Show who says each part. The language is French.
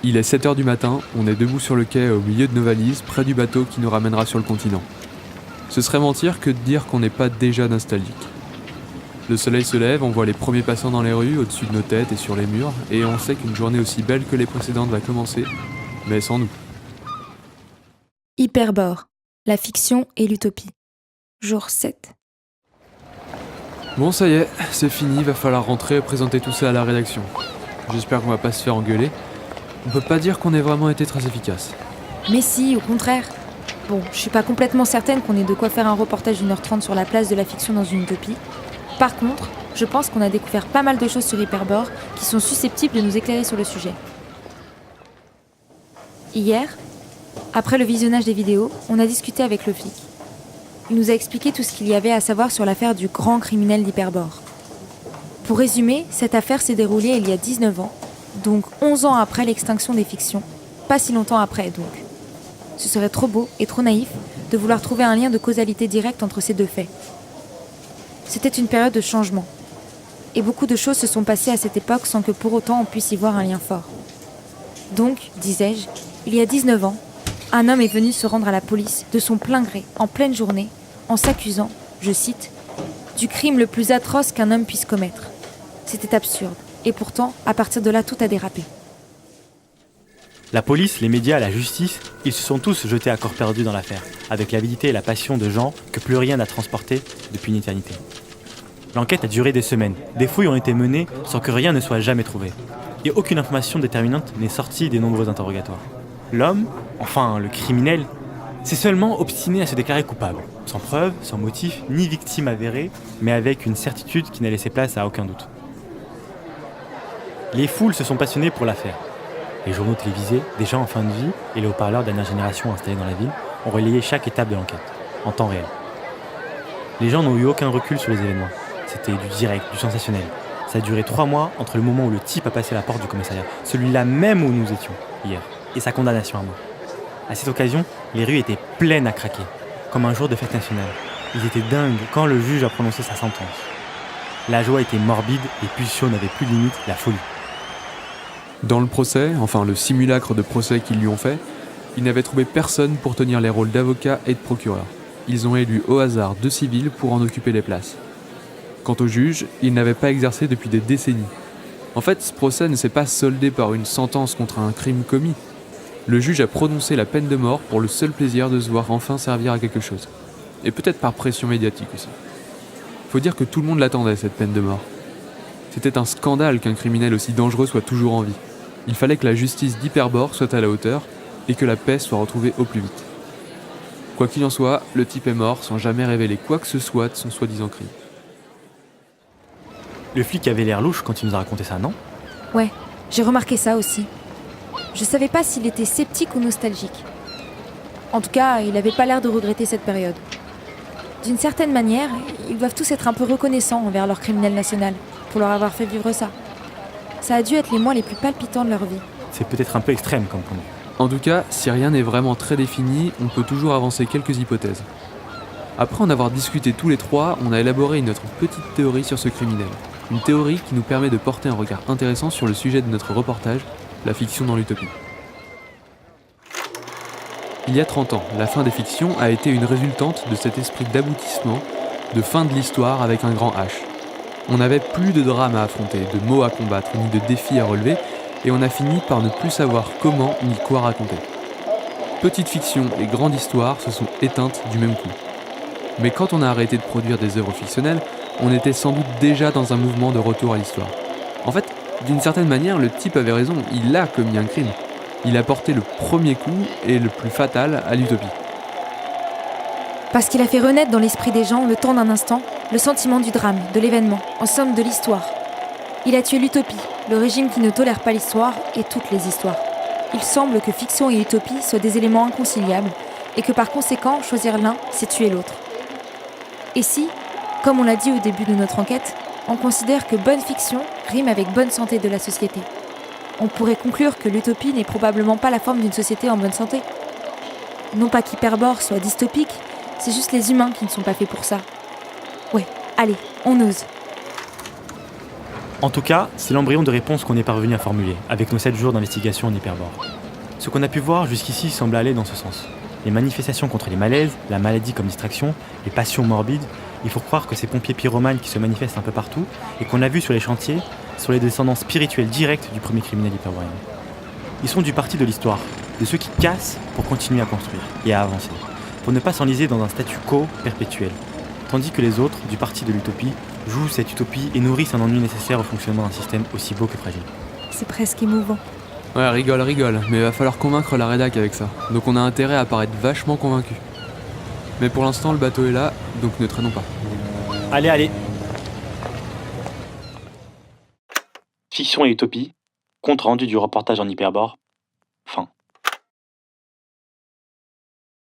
Speaker 1: Il est 7h du matin, on est debout sur le quai au milieu de nos valises, près du bateau qui nous ramènera sur le continent. Ce serait mentir que de dire qu'on n'est pas déjà nostalgique. Le soleil se lève, on voit les premiers passants dans les rues, au-dessus de nos têtes et sur les murs, et on sait qu'une journée aussi belle que les précédentes va commencer, mais sans nous.
Speaker 2: Hyperbore, la fiction et l'utopie. Jour 7.
Speaker 1: Bon, ça y est, c'est fini, va falloir rentrer et présenter tout ça à la rédaction. J'espère qu'on va pas se faire engueuler. On peut pas dire qu'on ait vraiment été très efficace.
Speaker 2: Mais si, au contraire. Bon, je suis pas complètement certaine qu'on ait de quoi faire un reportage d'1h30 sur la place de la fiction dans une utopie. Par contre, je pense qu'on a découvert pas mal de choses sur Hyperbore qui sont susceptibles de nous éclairer sur le sujet. Hier, après le visionnage des vidéos, on a discuté avec le flic. Il nous a expliqué tout ce qu'il y avait à savoir sur l'affaire du grand criminel d'Hyperbore. Pour résumer, cette affaire s'est déroulée il y a 19 ans, donc 11 ans après l'extinction des fictions, pas si longtemps après donc. Ce serait trop beau et trop naïf de vouloir trouver un lien de causalité directe entre ces deux faits. C'était une période de changement. Et beaucoup de choses se sont passées à cette époque sans que pour autant on puisse y voir un lien fort. Donc, disais-je, il y a 19 ans, un homme est venu se rendre à la police de son plein gré, en pleine journée, en s'accusant, je cite, « du crime le plus atroce qu'un homme puisse commettre ». C'était absurde. Et pourtant, à partir de là, tout a dérapé.
Speaker 3: La police, les médias, la justice, ils se sont tous jetés à corps perdu dans l'affaire, avec l'avidité et la passion de gens que plus rien n'a transporté depuis une éternité. L'enquête a duré des semaines. Des fouilles ont été menées sans que rien ne soit jamais trouvé. Et aucune information déterminante n'est sortie des nombreux interrogatoires. L'homme, enfin le criminel, s'est seulement obstiné à se déclarer coupable, sans preuve, sans motif, ni victime avérée, mais avec une certitude qui n'a laissé place à aucun doute. Les foules se sont passionnées pour l'affaire. Les journaux télévisés, des gens en fin de vie et les haut-parleurs dernière génération installés dans la ville ont relayé chaque étape de l'enquête, en temps réel. Les gens n'ont eu aucun recul sur les événements. C'était du direct, du sensationnel. Ça a duré 3 mois entre le moment où le type a passé la porte du commissariat, celui-là même où nous étions, hier, et sa condamnation à mort. À cette occasion, les rues étaient pleines à craquer, comme un jour de fête nationale. Ils étaient dingues quand le juge a prononcé sa sentence. La joie était morbide, les pulsions n'avaient plus de limite, la folie.
Speaker 1: Dans le procès, enfin le simulacre de procès qu'ils lui ont fait, ils n'avaient trouvé personne pour tenir les rôles d'avocat et de procureur. Ils ont élu au hasard 2 civils pour en occuper les places. Quant au juge, il n'avait pas exercé depuis des décennies. En fait, ce procès ne s'est pas soldé par une sentence contre un crime commis. Le juge a prononcé la peine de mort pour le seul plaisir de se voir enfin servir à quelque chose. Et peut-être par pression médiatique aussi. Faut dire que tout le monde l'attendait, cette peine de mort. C'était un scandale qu'un criminel aussi dangereux soit toujours en vie. Il fallait que la justice d'Hyperbore soit à la hauteur et que la paix soit retrouvée au plus vite. Quoi qu'il en soit, le type est mort sans jamais révéler quoi que ce soit de son soi-disant crime.
Speaker 3: Le flic avait l'air louche quand il nous a raconté ça, non ?
Speaker 2: Ouais, j'ai remarqué ça aussi. Je savais pas s'il était sceptique ou nostalgique. En tout cas, il avait pas l'air de regretter cette période. D'une certaine manière, ils doivent tous être un peu reconnaissants envers leur criminel national pour leur avoir fait vivre ça. Ça a dû être les mois les plus palpitants de leur vie.
Speaker 3: C'est peut-être un peu extrême comme point de vue.
Speaker 1: En tout cas, si rien n'est vraiment très défini, on peut toujours avancer quelques hypothèses. Après en avoir discuté tous les 3, on a élaboré notre petite théorie sur ce criminel. Une théorie qui nous permet de porter un regard intéressant sur le sujet de notre reportage, la fiction dans l'utopie. Il y a 30 ans, la fin des fictions a été une résultante de cet esprit d'aboutissement, de fin de l'histoire avec un grand H. On n'avait plus de drame à affronter, de mots à combattre, ni de défis à relever, et on a fini par ne plus savoir comment ni quoi raconter. Petite fiction et grande histoire se sont éteintes du même coup. Mais quand on a arrêté de produire des œuvres fictionnelles, on était sans doute déjà dans un mouvement de retour à l'histoire. En fait, d'une certaine manière, le type avait raison, il a commis un crime. Il a porté le premier coup et le plus fatal à l'utopie.
Speaker 2: Parce qu'il a fait renaître dans l'esprit des gens, le temps d'un instant, le sentiment du drame, de l'événement, en somme de l'histoire. Il a tué l'utopie, le régime qui ne tolère pas l'histoire et toutes les histoires. Il semble que fiction et utopie soient des éléments inconciliables et que par conséquent, choisir l'un, c'est tuer l'autre. Et si, comme on l'a dit au début de notre enquête, on considère que bonne fiction rime avec bonne santé de la société, on pourrait conclure que l'utopie n'est probablement pas la forme d'une société en bonne santé. Non pas qu'Hyperbore soit dystopique, c'est juste les humains qui ne sont pas faits pour ça. Ouais, allez, on ose.
Speaker 3: En tout cas, c'est l'embryon de réponse qu'on est parvenu à formuler, avec nos 7 jours d'investigation en hyperbore. Ce qu'on a pu voir jusqu'ici semble aller dans ce sens. Les manifestations contre les malaises, la maladie comme distraction, les passions morbides, il faut croire que ces pompiers pyromanes qui se manifestent un peu partout, et qu'on a vus sur les chantiers, sont les descendants spirituels directs du premier criminel hyperboréen. Ils sont du parti de l'histoire, de ceux qui cassent pour continuer à construire et à avancer, pour ne pas s'enliser dans un statu quo perpétuel, tandis que les autres, du parti de l'utopie, jouent cette utopie et nourrissent un ennui nécessaire au fonctionnement d'un système aussi beau que fragile.
Speaker 2: C'est presque émouvant.
Speaker 1: Ouais, rigole, mais va falloir convaincre la rédac avec ça. Donc on a intérêt à paraître vachement convaincu. Mais pour l'instant, le bateau est là, donc ne traînons pas.
Speaker 3: Allez. Fiction et utopie, compte rendu du reportage en hyperbore, fin.